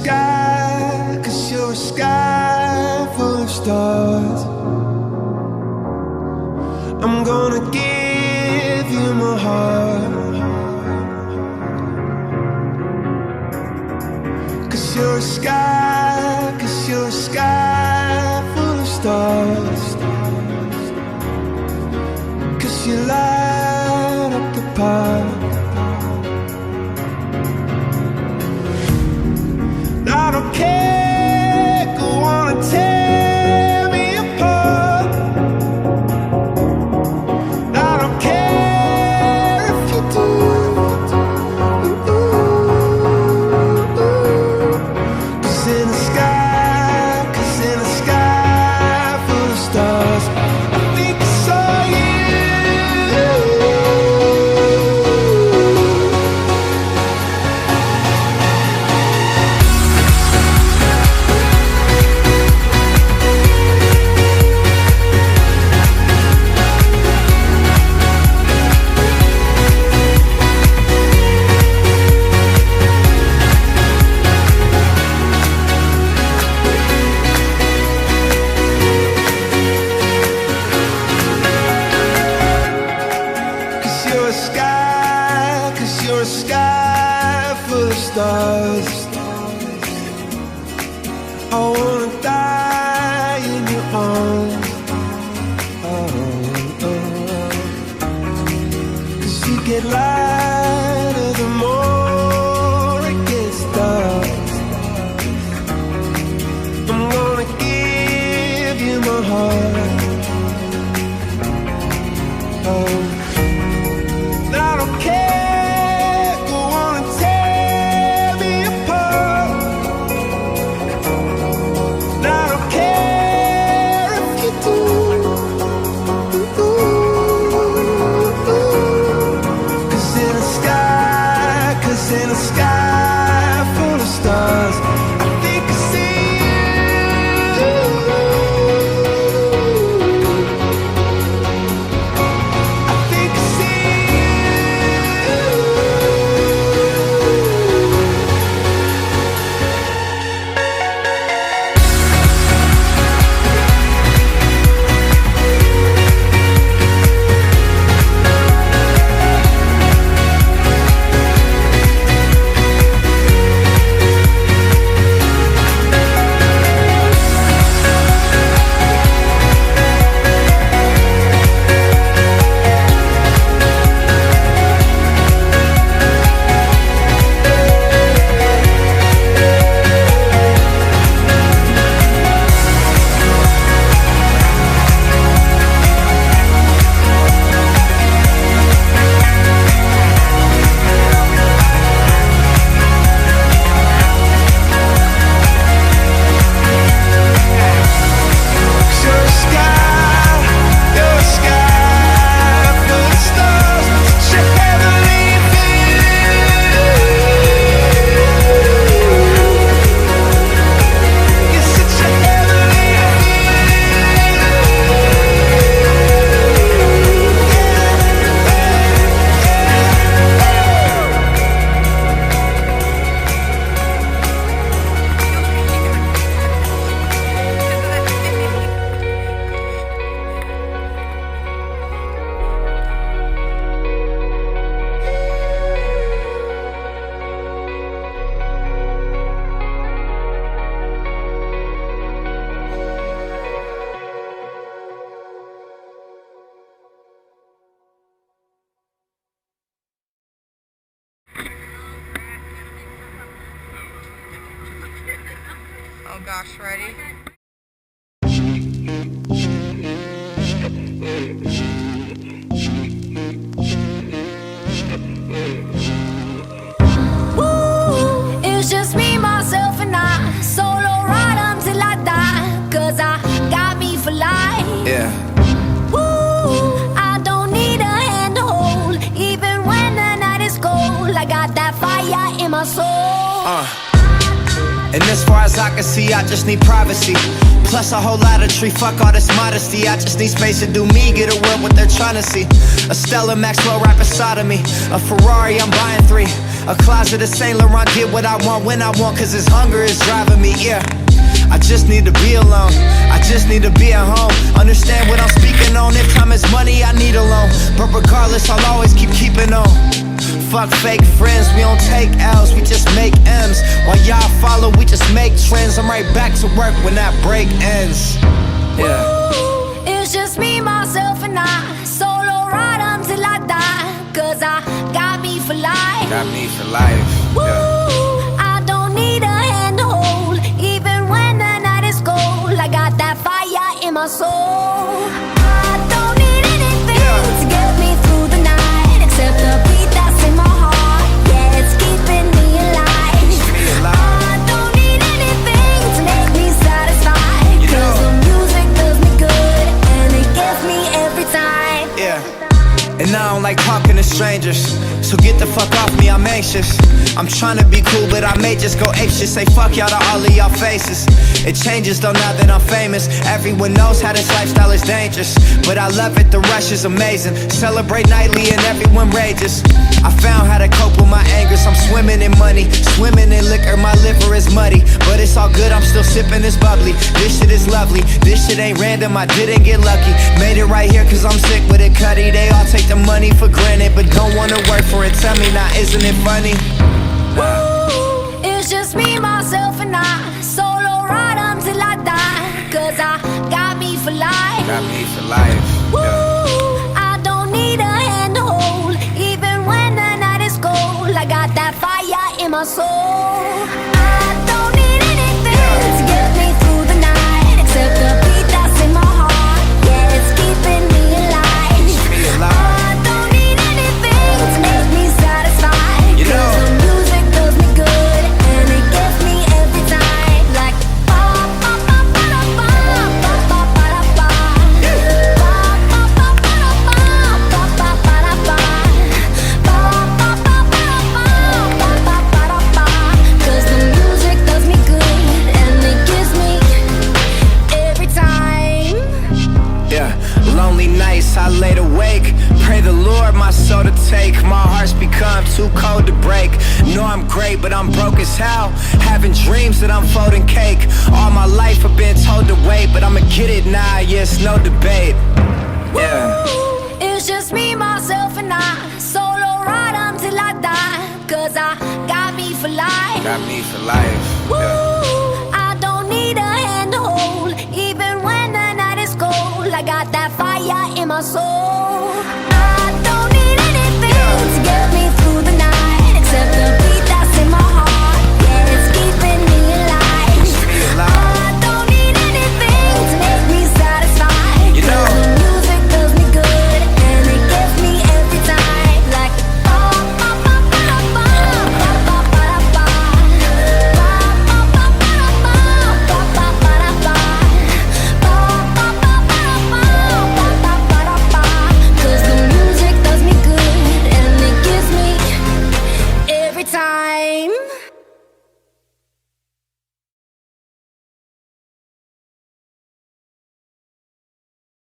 sky, 'cause you're a sky full of stars. I'm gonna give you my heart, 'cause you're a sky, 'cause you're a sky full of stars. 'Cause you light up the park. I don't care, go on and tear me apart. I don't care if you do. Cause in the sky, 'cause in the sky full of stars, I think I saw you. You're a sky full of stars. I wanna die in your arms. Oh, oh. 'Cause you get lighter the more it gets dark. I'm gonna give you my heart. Oh, I don't care. In a sky full of stars, I think I see you. I think I see Oh gosh, ready? Woo, it's just me, myself, and I. Solo ride until I die. 'Cause I got me for life. yeah. Woo, I don't need a hand to hold. Even when the night is cold, I got that fire in my soul. And as far as I can see, I just need privacy. Plus a whole lot of tree, fuck all this modesty. I just need space to do me, get away what they're trying to see. A Stella Maxwell right beside of me. A Ferrari, I'm buying 3. A closet of Saint Laurent, get what I want when I want, cause this hunger is driving me, yeah. I just need to be alone, I just need to be at home. Understand what I'm speaking on, if time is money, I need a loan. But regardless, I'll always keep keeping on. Fuck fake friends, we don't take L's, we just make M's. While y'all follow, we just make trends. I'm right back to work when that break ends. Yeah. It's just me, myself, and I. Solo ride until I die. Cause I got me for life. Got me for life. Yeah. I don't need a hand to hold. Even when the night is cold, I got that fire in my soul. I don't need anything to get me through the night, except the beat that's in my heart. Yeah, it's keeping me alive. I don't need anything to make me satisfied, cause the music does me good and it gets me every time. Yeah. And I don't like talking to strangers, so get the fuck off me, I'm anxious. I'm trying to be cool, but I may just go apeshit. Say fuck y'all to all of y'all faces. It changes though now that I'm famous. Everyone knows how this lifestyle is dangerous, but I love it, the rush is amazing. Celebrate nightly and everyone rages. I found how to cope with my angers. I'm swimming in money, swimming in liquor, my liver is muddy. But it's all good, I'm still sipping this bubbly. This shit is lovely, this shit ain't random, I didn't get lucky. Made it right here cause I'm sick with it, Cuddy. They all take the money for granted, but don't wanna work for it. Tell me now, isn't it funny? It's just me, myself, and I. Solo ride until I die, cause I got me for life. Got me for life. Yeah. I don't need a hand to hold. Even when the night is cold, I got that fire in my soul. I don't need anything to get me through the night, except the beat that's in my heart. Yeah, it's keeping me alive. I don't need anything to make me satisfied, cause the music does me good and it gets me every time. Like ba ba ba ba da ba, ba ba ba da ba, ba ba ba ba da ba, ba ba ba da ba, ba ba ba ba da ba, ba ba ba da ba. Cause the music does me good and it gives me every time. Yeah, lonely nights I laid awake, pray the Lord my soul to take. My heart's become too cold to break. Know I'm great, but I'm broke as hell. Having dreams that I'm folding cake. All my life I've been told to wait, but I'ma get it now, yeah, it's no debate. Yeah. It's just me, myself, and I. Solo ride until I die, cause I got me for life. Got me for life. Yeah. I don't need a hand to hold. Even when the night is cold, I got that fire in my soul.